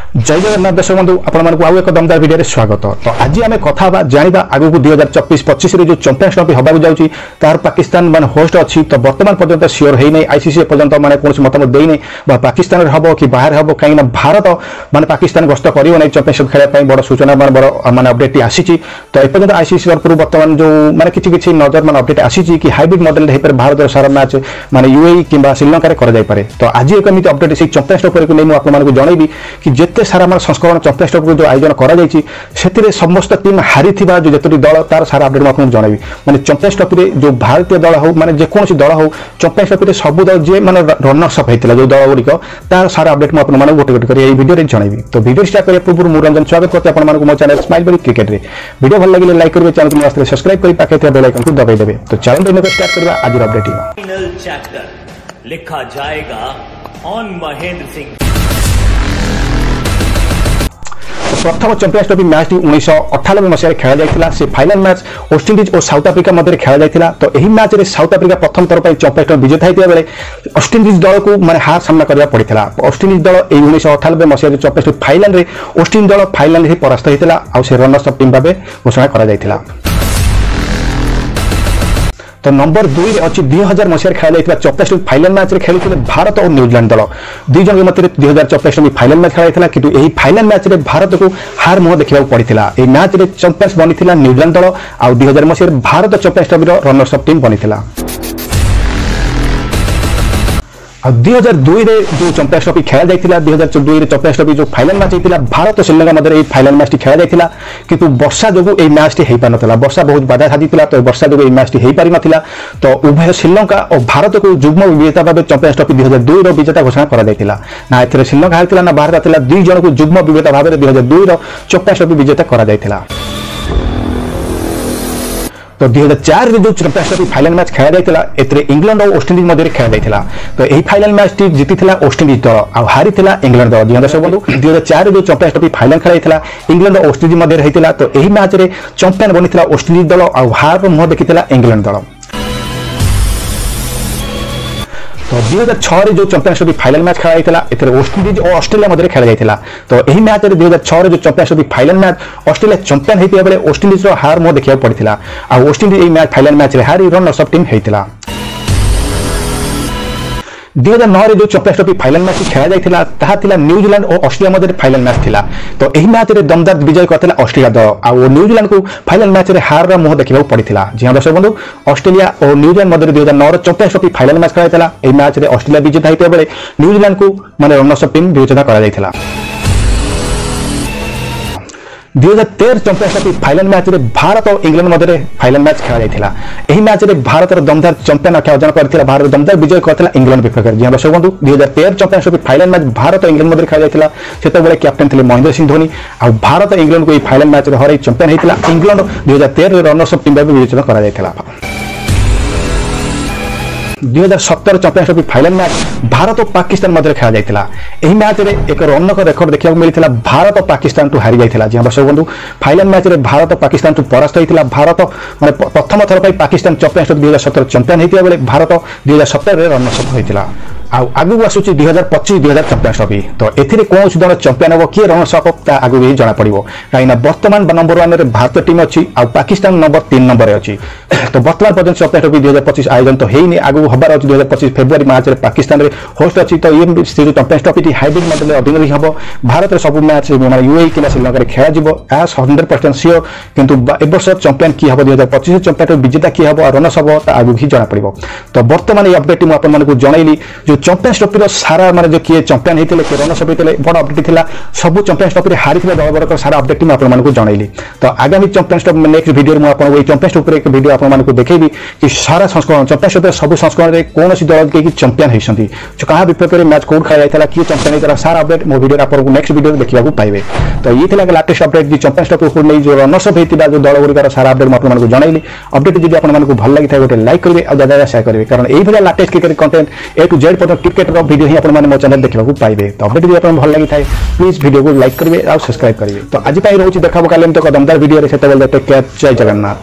जय जगन्नाथ दर्शक बंधु आपको आउ एक दमदार वीडियो स्वागत। तो आज आम कथा जाना आगू 2024-25 जो चैंपियंस ट्रॉफी होगा जाऊँगी तार पाकिस्तान मान होस्ट अच्छी। तो बर्तमान पर्यंत सियोर है आईसीसी पर्यंत मैंने कौन मतामत देना पाकिस्तान हम कि बाहर हम कहीं भारत माने पाकिस्तान गस्त कर चैंपियनशिप खेल बड़ सूचना बड़ माने अपडेट आसी। तो एपर्यंत आईसीसी तरफ बर्तमान जो मैंने किसी नजर मान अपडेट आसी कि हाइब्रिड मॉडल हो भारत सारा मैच माने यूएई कि श्रीलंका कर। तो आज एक अपडेट से चैंपियंस ट्रॉफी को नहीं आपको जनइबी कि जिते सारा मान संस्करण चैंपियंस ट्रॉफी जो आयोजन कर समस्त टीम हारी जो जितोटी दल तार सारा अपडेट मुझे जनइबी। मैंने चैंपियंस ट्रॉफी जो भारतीय दल हो माने जेकोसी दल हो चैंपियंस ट्रॉफी सब दल जी मैंने रनर्स अप होता जो दल गुड़िक तार सारा अपडेट मुझे गोटे गोटे कर वीडियो जनइबी। तो वीडियो स्टार्ट करने पूर्व मुरंजन स्वागत करते हैं मो चैनल स्माइल बॉडी क्रिकेट रे। वीडियो भल लगे लाइक करेंगे, चैनल को सब्सक्राइब कर पाखे बेल आइकन को दबाई देवे। तो चैनल स्टार्ट करवा आज अपडेट फाइनल चैप्टर लिखा जाएगा ऑन महेंद्र सिंह। प्रथम चैंपियंस ट्रॉफी मैच 1998 मसीह खेल जाता से फाइनल मैच वेस्टइंडीज और साउथ आफ्रिका मध्य खेल जाता। तो यही मैच में साउथ आफ्रिका प्रथम थर पर चैंपियंस ट्रॉफी विजेता होता बेले वेस्टइंडीज दल को मैंने हार सामना करने पड़ा। वेस्टइंडीज दल 1998 मसीह चैंपियंस ट्रॉफी फाइनल में वेस्टइंडीज दल फाइनल ही परास्त होता और से रनर्स अप टीम भाव घोषणा कर। तो नंबर 2 अच्छी 2000 मसीह खेल जाता चैंपियंस ट्रॉफी फाइनल मैच में खेलुते भारत और न्यूजीलैंड दल दुई जन मध्य 2000 चैंपियंस ट्रॉफी फाइनल मैच खेल कि यही फाइनल मैच में भारत को हार मुह देखा पड़ा। यह मैच में चैंपियंस बनी न्यूजीलैंड दल और 2000 मसीह Bharat champions trophy runners up team बनी। और 2002 जो चैंपियंस ट्रॉफी खेल जाता 2002 चैंपियंस ट्रॉफी जो फाइनल मैच होता भारत और श्रीलंका मध्य फाइनल मैच खेल जाता किंतु वर्षा जो यह मैच हो पार ना वर्षा बहुत बाधा साजिता। तो वर्षा जो यह मैच हो पार ना। तो उभय श्रीलंका और भारत को युग्म विजेता भाव चैंपियंस ट्रॉफी 2002 विजेता घोषणा ना ए श्रीलंका हारी ना भारत हारा 2 जन को युग्म विजेता भाव 2002 चैंपियंस ट्रॉफी विजेता कर। तो 2004 जो चैंपियंस ट्रॉफी फाइनल मैच खेल जाता इंग्लैंड और वेस्टइंडीज मध्य खेल जाता। तो यही फाइनल मैच टी जीती वेस्टइंडीज दल और हारी इंग्लैंड दल। जी दर्शक बंधु 2004 जो चैंपियंस ट्रॉफी फाइनल खेल जाता इंग्लैंड और वेस्टइंडीज मध्य होता। तो यही मैच में चैंपियन बनी वेस्टइंडीज दल और हार मुह देखी इंग्लैंड दल। तो 2006 जो चैंपियंस ट्रॉफी फाइनल मैच खेल जाता वेस्टइंडीज और ऑस्ट्रेलिया मध्य खेल जाता। तो यही मैच में 2006 जो champions trophy final match Australia champion होता बेले वेस्टइंडीज हार मुह देखा पड़ा और वेस्टइंडीज यही मैच फाइनल मैच हारी रनर्स अप टीम होता। 2009 जो चैंपियंस ट्रॉफी फाइनल मैच खेल जाता न्यूजीलैंड और ऑस्ट्रेलिया मध्य फाइनल मैच था। तो यही मैच में दमदार विजय करता ऑस्ट्रेलिया दल और न्यूजीलैंड को फाइनल मैच में हार मुह देखा पड़ा। जी दर्शक बंधु ऑस्ट्रेलिया और न्यूजीलैंड मध्य 2009 चैंपियंस ट्रॉफी फाइनल मैच खेल जाता यह मैच में ऑस्ट्रेलिया विजेता होता बेले न्यूजीलैंड को माने रनर्स अप टीम विजेता कर। 2013 चैंपियंस ट्रॉफी फाइनल मैच में भारत और इंग्लैंड मध्य फाइनल मैच खेल जाता यही मैच में भारत दमदार चैंपियन आख्या अर्जन करता भारत दमदार विजय करता इंग्लैंड विपक्ष। जी दर्शक बंधु 2013 champions trophy final match Bharat और इंग्लैंड मध्य खेल जाता से कैप्टेन थे महेंद्र सिंह धोनी और भारत इंग्लैंड को फाइनल मैच में हर चैंपियन होता इंग्लैंड 2013 रनर्स अप टीम भाव विवेचना कर। 2017 champions trophy final match Bharat और पाकिस्तान मध्य खेल जाता यही मैच में एक रन का रेकर्ड देखा मिलता भारत और पाकिस्तान टू हारी जाता। जी दर्शक बंधु फाइनल मैच में भारत और पाकिस्तान टू परास्त होता भारत माने प्रथम थर पर पाकिस्तान चैंपियंस ट्रॉफी 2017 चैंपियन होता बेले भारत 2017 रनर्स अप होता। आगू आसूची 2025-2000 चैंपियंस ट्रॉफी। तो ए कौन दल चैंपियन हम किए रनर्स अप आगू ही जना पड़ो कहीं बर्तमान नंबर 1 में भारतीय टीम अच्छी और पाकिस्तान नंबर 3 नंबर अच्छी। तो बर्तमान पर्यटन चैंपियंस ट्रॉफी 2025 आयोजन तो है आगू हबार अच्छी 2025 फेब्रुआरी मार्च में पाकिस्तान में होस्ट अच्छी। तो ये चैंपियंस ट्रॉफी हाइब्रिड मॉडल अधीन ही हम भारत सब मैच यूएई कि श्रीलंका खेल 100% सियोर किंतु वर्ष चैंपियन किए हम 2025 चैंपियन विजेता किए हम रनर्स अप आगू ही जना पड़ो। तो बर्तमान ये अपडेट मुझे जनइली जो चैंपियंस ट्रॉफी सारा माने जो किए चैंपियन होते रनर्स अप होते बड़ अपडेट था सब चैंपियंस ट्रॉफी हारी दल गुड़ाक सारा अपडेट मुझे जनइली। तो आगामी चैंपियंस ट्रॉफी नेक्स्ट वीडियो में आपको चैंपियंस ट्रॉफी एक वीडियो आपको देखेबी कि सारा संस्करण चैंपियंस ट्रॉफी सब संस्करण में कौन दल के चैंपियन होती क्या विपक्ष में मैच कौन खेल जाता किए चैंपियन होता सारा अपडेट मो वीडियो आपको नेक्स्ट वीडियो देखा पाइबे। तो ये लाटेस्ट अपडेट चैंपियंस ट्रॉफी को नहीं जो रनर्स अप होता जो दल गुड़ार सारा अपडेट आपको जनइली। अपडेट जब आपको भल लगी था गोटे लाइक करेंगे और ज्यादा शेयर करेंगे कारण यही latest cricket content A to Z पर्यटन क्रिकेट वीडियो ही आपने मो चैनल देखा पाइबे। तो अपडेट जब आपको भल लगी था प्लीज वीडियो को लाइक करेंगे और सब्सक्राइब करेंगे। तो आज रोचे देखा काली तो दमदार वीडियो से टेक केयर। जय जगन्नाथ।